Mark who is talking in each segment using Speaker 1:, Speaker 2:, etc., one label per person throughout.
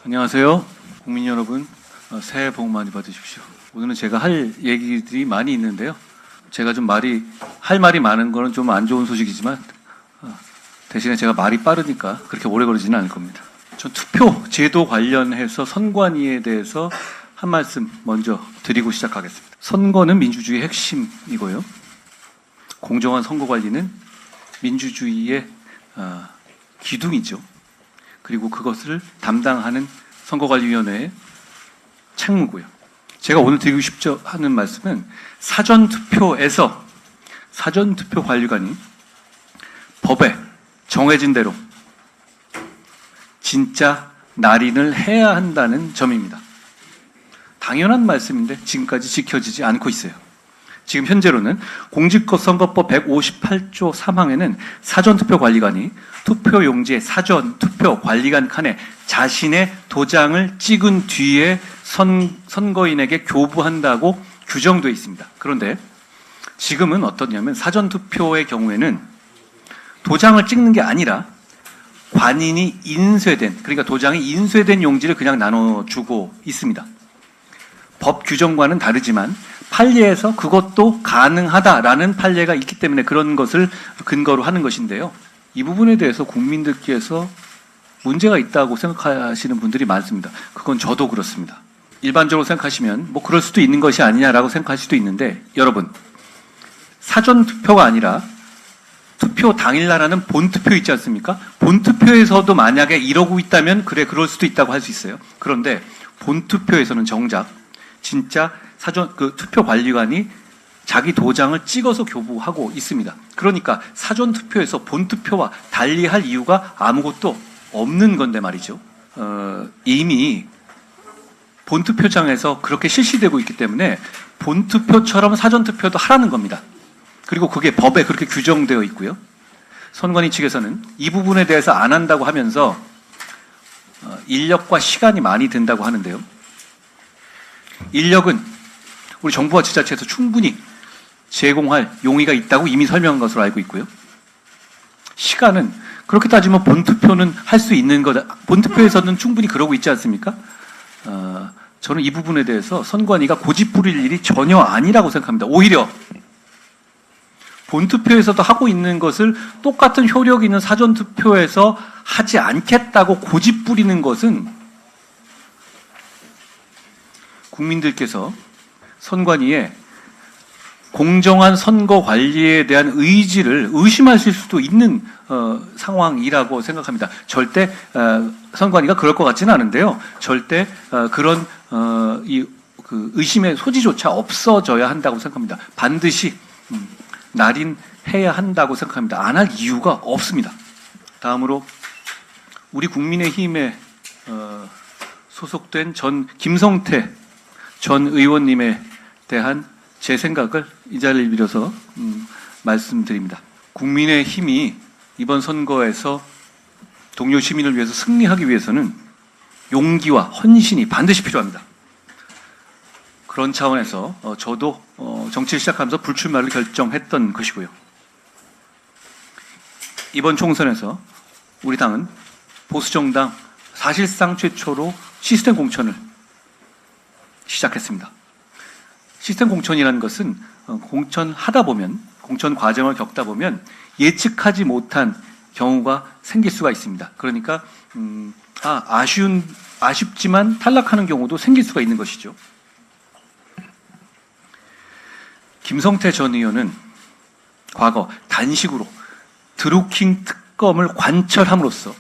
Speaker 1: 안녕하세요. 국민 여러분, 새해 복 많이 받으십시오. 오늘은 제가 할 얘기들이 많이 있는데요. 제가 좀 할 말이 많은 거는 좀 안 좋은 소식이지만, 대신에 제가 말이 빠르니까 그렇게 오래 걸리지는 않을 겁니다. 전 투표 제도 관련해서 선관위에 대해서 한 말씀 먼저 드리고 시작하겠습니다. 선거는 민주주의의 핵심이고요. 공정한 선거 관리는 민주주의의 기둥이죠. 그리고 그것을 담당하는 선거관리위원회의 책무고요. 제가 오늘 드리고 싶어 하는 말씀은 사전투표에서 사전투표 관리관이 법에 정해진 대로 진짜 날인을 해야 한다는 점입니다. 당연한 말씀인데 지금까지 지켜지지 않고 있어요. 지금 현재로는 공직선거법 158조 3항에는 사전투표관리관이 투표용지에 사전투표관리관 칸에 자신의 도장을 찍은 뒤에 선거인에게 교부한다고 규정되어 있습니다. 그런데 지금은 어떠냐면 사전투표의 경우에는 도장을 찍는 게 아니라 관인이 인쇄된, 그러니까 도장이 인쇄된 용지를 그냥 나눠주고 있습니다. 법 규정과는 다르지만 판례에서 그것도 가능하다라는 판례가 있기 때문에 그런 것을 근거로 하는 것인데요. 이 부분에 대해서 국민들께서 문제가 있다고 생각하시는 분들이 많습니다. 그건 저도 그렇습니다. 일반적으로 생각하시면 뭐 그럴 수도 있는 것이 아니냐라고 생각할 수도 있는데, 여러분, 사전투표가 아니라 투표 당일날 하는 본투표 있지 않습니까? 본투표에서도 만약에 이러고 있다면 그럴 수도 있다고 할 수 있어요. 그런데 본투표에서는 정작 진짜 투표관리관이 자기 도장을 찍어서 교부하고 있습니다. 그러니까 사전투표에서 본투표와 달리할 이유가 아무것도 없는 건데 말이죠. 이미 본투표장에서 그렇게 실시되고 있기 때문에 본투표처럼 사전투표도 하라는 겁니다. 그리고 그게 법에 그렇게 규정되어 있고요. 선관위 측에서는 이 부분에 대해서 안 한다고 하면서 인력과 시간이 많이 든다고 하는데요. 인력은 우리 정부와 지자체에서 충분히 제공할 용의가 있다고 이미 설명한 것으로 알고 있고요. 시간은 그렇게 따지면 본투표는 할 수 있는 거다. 본투표에서는 충분히 그러고 있지 않습니까? 저는 이 부분에 대해서 선관위가 고집 부릴 일이 전혀 아니라고 생각합니다. 오히려 본투표에서도 하고 있는 것을 똑같은 효력 있는 사전투표에서 하지 않겠다고 고집 부리는 것은 국민들께서 선관위의 공정한 선거 관리에 대한 의지를 의심하실 수도 있는 상황이라고 생각합니다. 절대 선관위가 그럴 것 같지는 않은데요. 절대 그런 의심의 소지조차 없어져야 한다고 생각합니다. 반드시 날인해야 한다고 생각합니다. 안 할 이유가 없습니다. 다음으로 우리 국민의힘에 소속된 김성태 전 의원님에 대한 제 생각을 이 자리를 빌어서 말씀드립니다. 국민의힘이 이번 선거에서 동료 시민을 위해서 승리하기 위해서는 용기와 헌신이 반드시 필요합니다. 그런 차원에서 저도 정치를 시작하면서 불출마를 결정했던 것이고요. 이번 총선에서 우리 당은 보수정당 사실상 최초로 시스템 공천을 시작했습니다. 시스템 공천이라는 것은 공천하다 보면, 공천 과정을 겪다 보면 예측하지 못한 경우가 생길 수가 있습니다. 그러니까 아쉽지만 탈락하는 경우도 생길 수가 있는 것이죠. 김성태 전 의원은 과거 단식으로 드루킹 특검을 관철함으로써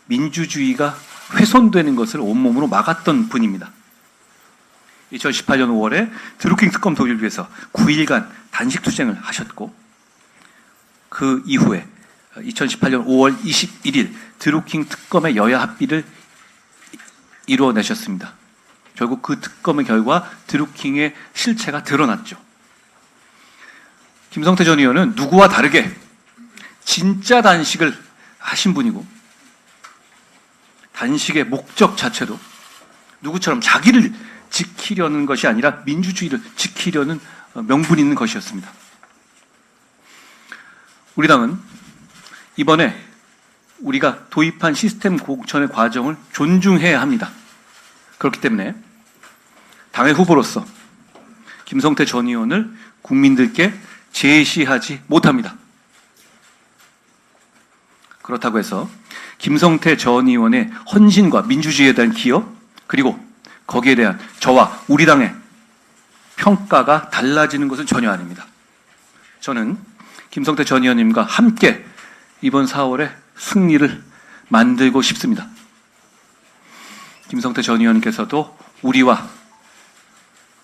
Speaker 1: 민주주의가 훼손되는 것을 온몸으로 막았던 분입니다. 2018년 5월에 드루킹 특검 도입을 위해서 9일간 단식 투쟁을 하셨고, 그 이후에 2018년 5월 21일 드루킹 특검의 여야 합의를 이루어내셨습니다. 결국 그 특검의 결과 드루킹의 실체가 드러났죠. 김성태 전 의원은 누구와 다르게 진짜 단식을 하신 분이고, 단식의 목적 자체도 누구처럼 자기를 지키려는 것이 아니라 민주주의를 지키려는 명분 있는 것이었습니다. 우리 당은 이번에 우리가 도입한 시스템 공천의 과정을 존중해야 합니다. 그렇기 때문에 당의 후보로서 김성태 전 의원을 국민들께 제시하지 못합니다. 그렇다고 해서 김성태 전 의원의 헌신과 민주주의에 대한 기여, 그리고 거기에 대한 저와 우리 당의 평가가 달라지는 것은 전혀 아닙니다. 저는 김성태 전 의원님과 함께 이번 4월에 승리를 만들고 싶습니다. 김성태 전 의원님께서도 우리와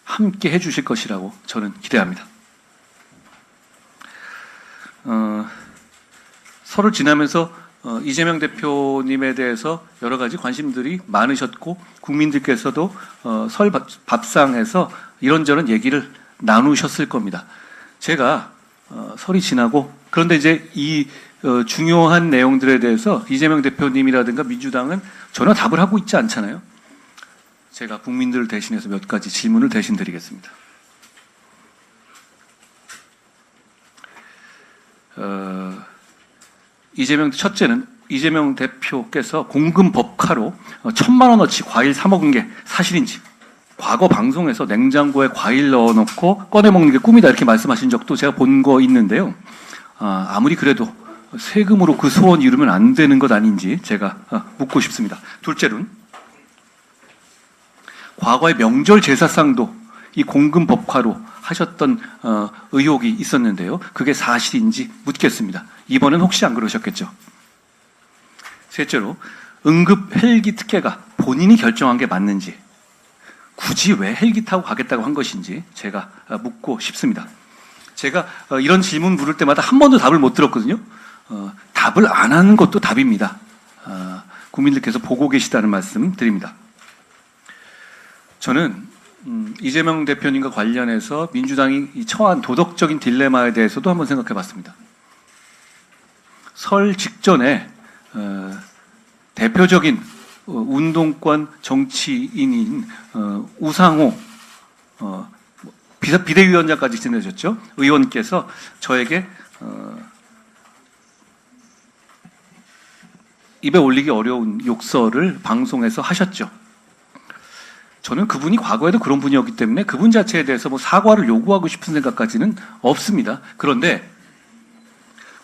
Speaker 1: 함께 해주실 것이라고 저는 기대합니다. 설을 지나면서 이재명 대표님에 대해서 여러 가지 관심들이 많으셨고 국민들께서도 설 밥상에서 이런저런 얘기를 나누셨을 겁니다. 제가 설이 지나고 그런데 이제 이 중요한 내용들에 대해서 이재명 대표님이라든가 민주당은 전혀 답을 하고 있지 않잖아요. 제가 국민들을 대신해서 몇 가지 질문을 대신 드리겠습니다. 첫째는 이재명 대표께서 공금 법카로 1,000만 원어치 과일 사 먹은 게 사실인지, 과거 방송에서 냉장고에 과일 넣어놓고 꺼내 먹는 게 꿈이다 이렇게 말씀하신 적도 제가 본 거 있는데요. 아무리 그래도 세금으로 그 소원 이루면 안 되는 것 아닌지 제가 묻고 싶습니다. 둘째로는 과거의 명절 제사상도 이 공금 법카로 하셨던 의혹이 있었는데요. 그게 사실인지 묻겠습니다. 이번엔 혹시 안 그러셨겠죠? 셋째로 응급 헬기 특혜가 본인이 결정한 게 맞는지, 굳이 왜 헬기 타고 가겠다고 한 것인지 제가 묻고 싶습니다. 제가 이런 질문 물을 때마다 한 번도 답을 못 들었거든요. 답을 안 하는 것도 답입니다. 국민들께서 보고 계시다는 말씀 드립니다. 저는 이재명 대표님과 관련해서 민주당이 처한 도덕적인 딜레마에 대해서도 한번 생각해 봤습니다. 설 직전에 대표적인 운동권 정치인인 우상호 비대위원장까지 지내셨죠. 의원께서 저에게 입에 올리기 어려운 욕설을 방송에서 하셨죠. 저는 그분이 과거에도 그런 분이었기 때문에 그분 자체에 대해서 뭐 사과를 요구하고 싶은 생각까지는 없습니다. 그런데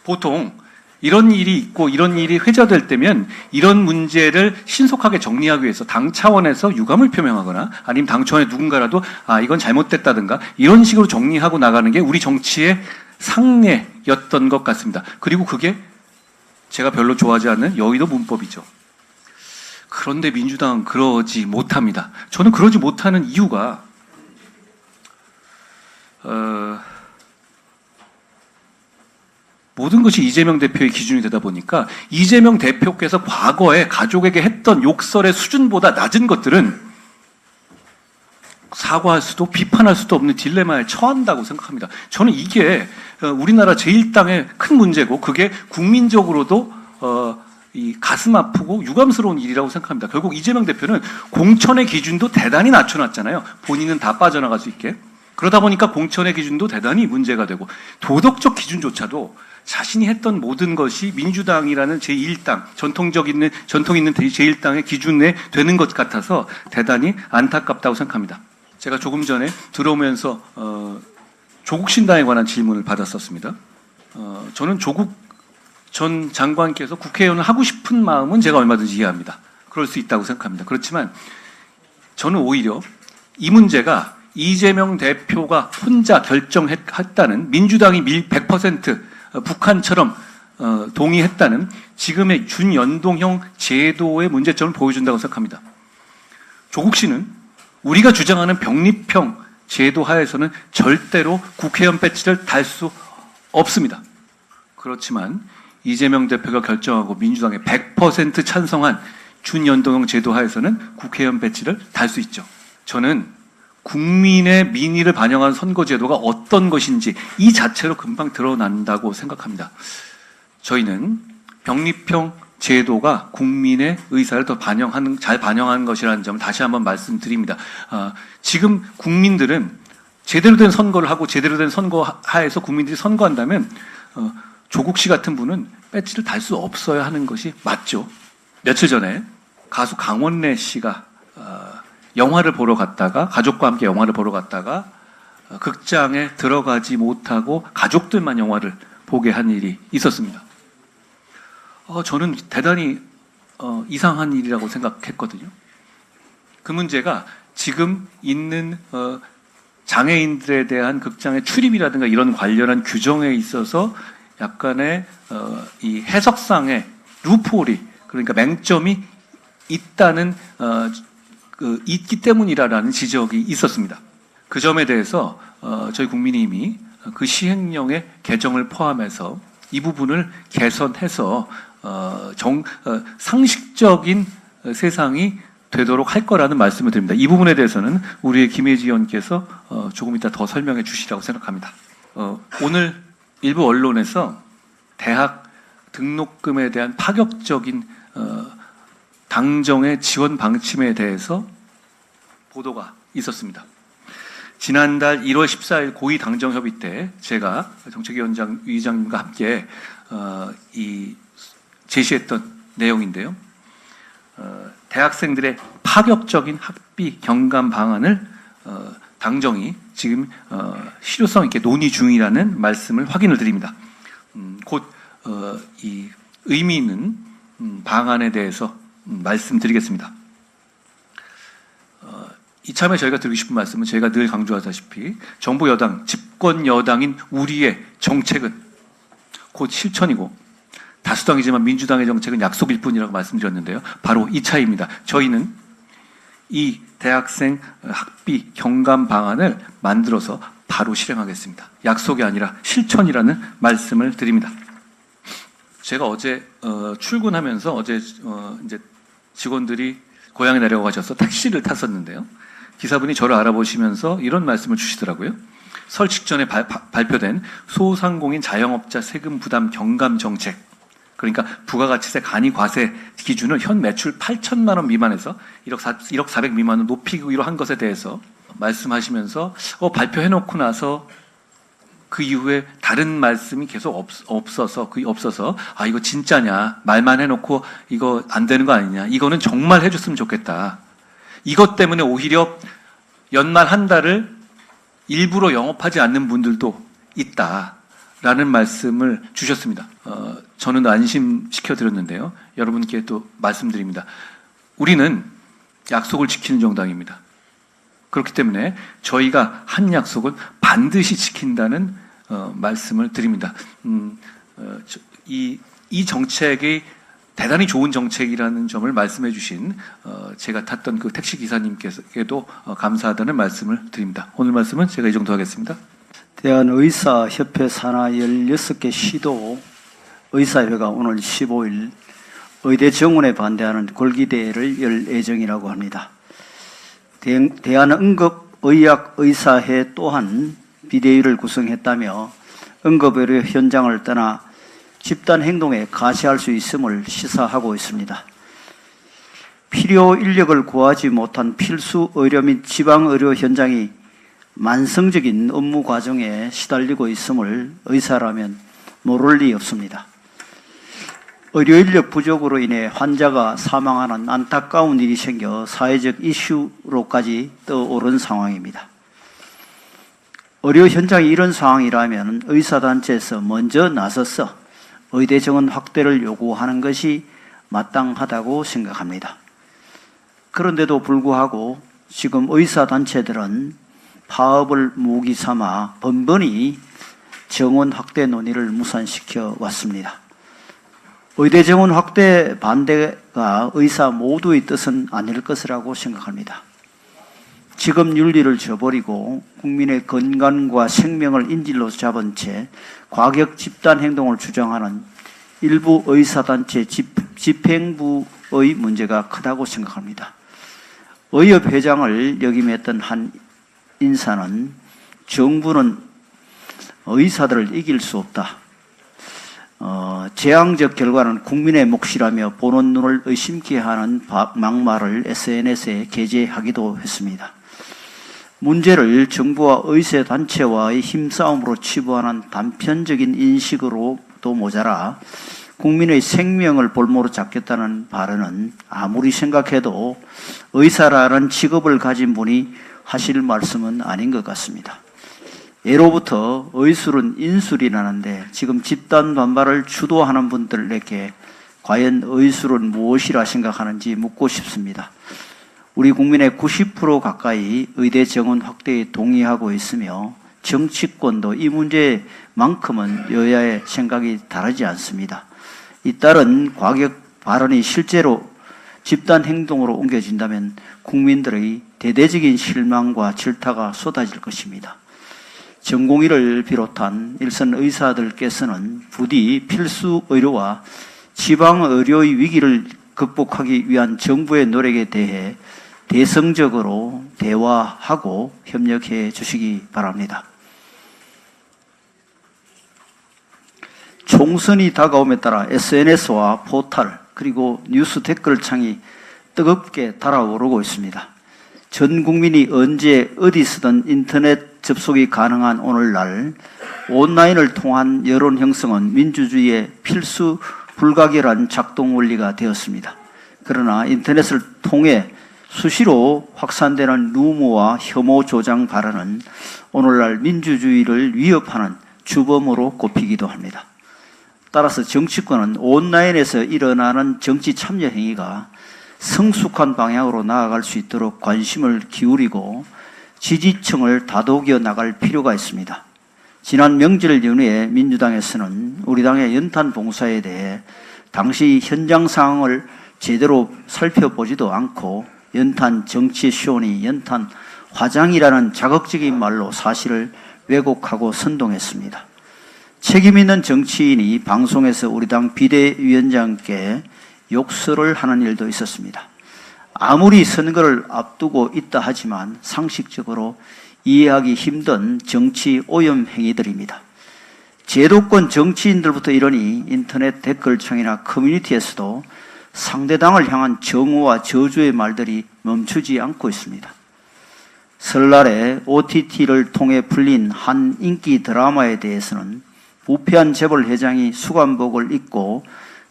Speaker 1: 보통 이런 일이 있고 이런 일이 회자될 때면 이런 문제를 신속하게 정리하기 위해서 당 차원에서 유감을 표명하거나 아니면 당 차원의 누군가라도 이건 잘못됐다든가 이런 식으로 정리하고 나가는 게 우리 정치의 상례였던 것 같습니다. 그리고 그게 제가 별로 좋아하지 않는 여의도 문법이죠. 그런데 민주당은 그러지 못합니다. 저는 그러지 못하는 이유가 모든 것이 이재명 대표의 기준이 되다 보니까 이재명 대표께서 과거에 가족에게 했던 욕설의 수준보다 낮은 것들은 사과할 수도 비판할 수도 없는 딜레마에 처한다고 생각합니다. 저는 이게 우리나라 제1당의 큰 문제고 그게 국민적으로도 이 가슴 아프고 유감스러운 일이라고 생각합니다. 결국 이재명 대표는 공천의 기준도 대단히 낮춰놨잖아요. 본인은 다 빠져나갈 수 있게. 그러다 보니까 공천의 기준도 대단히 문제가 되고 도덕적 기준조차도 자신이 했던 모든 것이 민주당이라는 제1당, 전통 있는 제1당의 기준에 되는 것 같아서 대단히 안타깝다고 생각합니다. 제가 조금 전에 들어오면서 조국 신당에 관한 질문을 받았었습니다. 저는 조국 전 장관께서 국회의원을 하고 싶은 마음은 제가 얼마든지 이해합니다. 그럴 수 있다고 생각합니다. 그렇지만 저는 오히려 이 문제가 이재명 대표가 혼자 결정했다는, 민주당이 100% 북한처럼 동의했다는 지금의 준연동형 제도의 문제점을 보여준다고 생각합니다. 조국 씨는 우리가 주장하는 병립형 제도 하에서는 절대로 국회의원 배지를 달 수 없습니다. 그렇지만 이재명 대표가 결정하고 민주당에 100% 찬성한 준연동형 제도 하에서는 국회의원 배지를 달 수 있죠. 저는 국민의 민의를 반영한 선거제도가 어떤 것인지 이 자체로 금방 드러난다고 생각합니다. 저희는 병립형 제도가 국민의 의사를 더 잘 반영하는 것이라는 점을 다시 한번 말씀드립니다. 지금 국민들은 제대로 된 선거를 하고 제대로 된 선거 하에서 국민들이 선거한다면 조국 씨 같은 분은 배지를 달 수 없어야 하는 것이 맞죠. 며칠 전에 가수 강원래 씨가 영화를 보러 갔다가 가족과 함께 영화를 보러 갔다가 극장에 들어가지 못하고 가족들만 영화를 보게 한 일이 있었습니다. 저는 대단히 이상한 일이라고 생각했거든요. 그 문제가 지금 있는 장애인들에 대한 극장의 출입이라든가 이런 관련한 규정에 있어서 약간의 이 해석상의 루프홀이, 그러니까 맹점이 있다는 있기 때문이라는 지적이 있었습니다. 그 점에 대해서 저희 국민의힘이 그 시행령의 개정을 포함해서 이 부분을 개선해서 상식적인 세상이 되도록 할 거라는 말씀을 드립니다. 이 부분에 대해서는 우리의 김혜지 의원께서 조금 이따 더 설명해 주시라고 생각합니다. 오늘 일부 언론에서 대학 등록금에 대한 파격적인 당정의 지원 방침에 대해서 보도가 있었습니다. 지난달 1월 14일 고위 당정협의 때 제가 정책위원장님과 함께 제시했던 내용인데요. 대학생들의 파격적인 학비 경감 방안을 당정이 지금 실효성 있게 논의 중이라는 말씀을 확인을 드립니다. 곧 이 의미 있는 방안에 대해서 말씀드리겠습니다. 이참에 저희가 드리고 싶은 말씀은 저희가 늘 강조하다시피 정부 여당, 집권 여당인 우리의 정책은 곧 실천이고 다수당이지만 민주당의 정책은 약속일 뿐이라고 말씀드렸는데요. 바로 이 차이입니다. 저희는 이 대학생 학비 경감 방안을 만들어서 바로 실행하겠습니다. 약속이 아니라 실천이라는 말씀을 드립니다. 제가 어제 출근하면서 어제 이제 직원들이 고향에 내려가셔서 택시를 탔었는데요. 기사분이 저를 알아보시면서 이런 말씀을 주시더라고요. 설 직전에 발표된 소상공인 자영업자 세금 부담 경감 정책, 그러니까 부가가치세 간이 과세 기준을 현 매출 8천만 원 미만에서 1억 400 미만으로 높이기로 한 것에 대해서 말씀하시면서 발표해놓고 나서 그 이후에 다른 말씀이 계속 없어서 이거 진짜냐, 말만 해놓고 이거 안 되는 거 아니냐, 이거는 정말 해줬으면 좋겠다. 이것 때문에 오히려 연말 한 달을 일부러 영업하지 않는 분들도 있다라는 말씀을 주셨습니다. 저는 안심시켜 드렸는데요. 여러분께 또 말씀드립니다. 우리는 약속을 지키는 정당입니다. 그렇기 때문에 저희가 한 약속은 반드시 지킨다는 말씀을 드립니다. 이 정책이 대단히 좋은 정책이라는 점을 말씀해 주신 제가 탔던 그 택시 기사님께도 감사하다는 말씀을 드립니다. 오늘 말씀은 제가 이 정도 하겠습니다.
Speaker 2: 대한의사협회 산하 16개 시도 의사회가 오늘 15일 의대 정원에 반대하는 골기대회를 열 예정이라고 합니다. 대한응급의학의사회 또한 비대위를 구성했다며 응급의료 현장을 떠나 집단 행동에 가세할 수 있음을 시사하고 있습니다. 필요 인력을 구하지 못한 필수 의료 및 지방 의료 현장이 만성적인 업무 과정에 시달리고 있음을 의사라면 모를 리 없습니다. 의료 인력 부족으로 인해 환자가 사망하는 안타까운 일이 생겨 사회적 이슈로까지 떠오른 상황입니다. 의료 현장이 이런 상황이라면 의사단체에서 먼저 나서서 의대 정원 확대를 요구하는 것이 마땅하다고 생각합니다. 그런데도 불구하고 지금 의사단체들은 파업을 무기 삼아 번번이 정원 확대 논의를 무산시켜 왔습니다. 의대 정원 확대 반대가 의사 모두의 뜻은 아닐 것이라고 생각합니다. 지금 윤리를 저버리고 국민의 건강과 생명을 인질로 잡은 채 과격 집단 행동을 주장하는 일부 의사단체 집행부의 문제가 크다고 생각합니다. 의협 회장을 역임했던 한 인사는 정부는 의사들을 이길 수 없다. 재앙적 결과는 국민의 몫이라며 보는 눈을 의심케 하는 막말을 SNS에 게재하기도 했습니다. 문제를 정부와 의사단체와의 힘싸움으로 치부하는 단편적인 인식으로 또 모자라 국민의 생명을 볼모로 잡겠다는 발언은 아무리 생각해도 의사라는 직업을 가진 분이 하실 말씀은 아닌 것 같습니다. 예로부터 의술은 인술이라는데 지금 집단 반발을 주도하는 분들에게 과연 의술은 무엇이라 생각하는지 묻고 싶습니다. 우리 국민의 90% 가까이 의대 정원 확대에 동의하고 있으며 정치권도 이 문제만큼은 여야의 생각이 다르지 않습니다. 잇따른 과격 발언이 실제로 집단 행동으로 옮겨진다면 국민들의 대대적인 실망과 질타가 쏟아질 것입니다. 전공의를 비롯한 일선 의사들께서는 부디 필수 의료와 지방 의료의 위기를 극복하기 위한 정부의 노력에 대해 대성적으로 대화하고 협력해 주시기 바랍니다. 총선이 다가옴에 따라 SNS와 포털 그리고 뉴스 댓글창이 뜨겁게 달아오르고 있습니다. 전 국민이 언제 어디서든 인터넷 접속이 가능한 오늘날 온라인을 통한 여론 형성은 민주주의의 필수 불가결한 작동 원리가 되었습니다. 그러나 인터넷을 통해 수시로 확산되는 루머와 혐오 조장 발언은 오늘날 민주주의를 위협하는 주범으로 꼽히기도 합니다. 따라서 정치권은 온라인에서 일어나는 정치 참여 행위가 성숙한 방향으로 나아갈 수 있도록 관심을 기울이고 지지층을 다독여 나갈 필요가 있습니다. 지난 명절 연휴에 민주당에서는 우리 당의 연탄 봉사에 대해 당시 현장 상황을 제대로 살펴보지도 않고 연탄 정치쇼니 연탄 화장이라는 자극적인 말로 사실을 왜곡하고 선동했습니다. 책임 있는 정치인이 방송에서 우리 당 비대위원장께 욕설을 하는 일도 있었습니다. 아무리 선거를 앞두고 있다 하지만 상식적으로 이해하기 힘든 정치 오염 행위들입니다. 제도권 정치인들부터 이러니 인터넷 댓글창이나 커뮤니티에서도 상대당을 향한 정오와 저주의 말들이 멈추지 않고 있습니다. 설날에 OTT를 통해 풀린 한 인기 드라마에 대해서는 부패한 재벌 회장이 수관복을 입고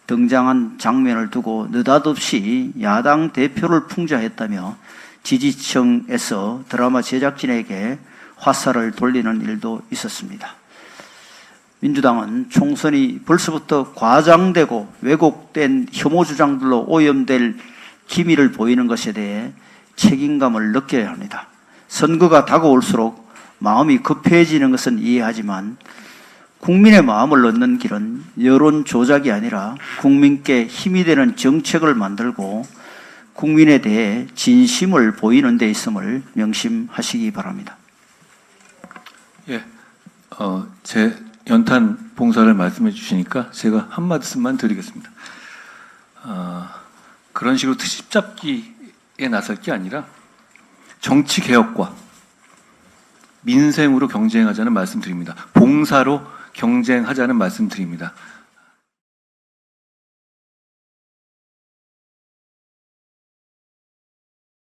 Speaker 2: 등장한 장면을 두고 느닷없이 야당 대표를 풍자했다며 지지층에서 드라마 제작진에게 화살을 돌리는 일도 있었습니다. 민주당은 총선이 벌써부터 과장되고 왜곡된 혐오 주장들로 오염될 기미를 보이는 것에 대해 책임감을 느껴야 합니다. 선거가 다가올수록 마음이 급해지는 것은 이해하지만 국민의 마음을 얻는 길은 여론 조작이 아니라 국민께 힘이 되는 정책을 만들고 국민에 대해 진심을 보이는 데 있음을 명심하시기 바랍니다.
Speaker 1: 예, 제 연탄 봉사를 말씀해 주시니까 제가 한 말씀만 드리겠습니다. 그런 식으로 트집 잡기에 나설 게 아니라 정치 개혁과 민생으로 경쟁하자는 말씀드립니다. 봉사로 경쟁하자는 말씀드립니다.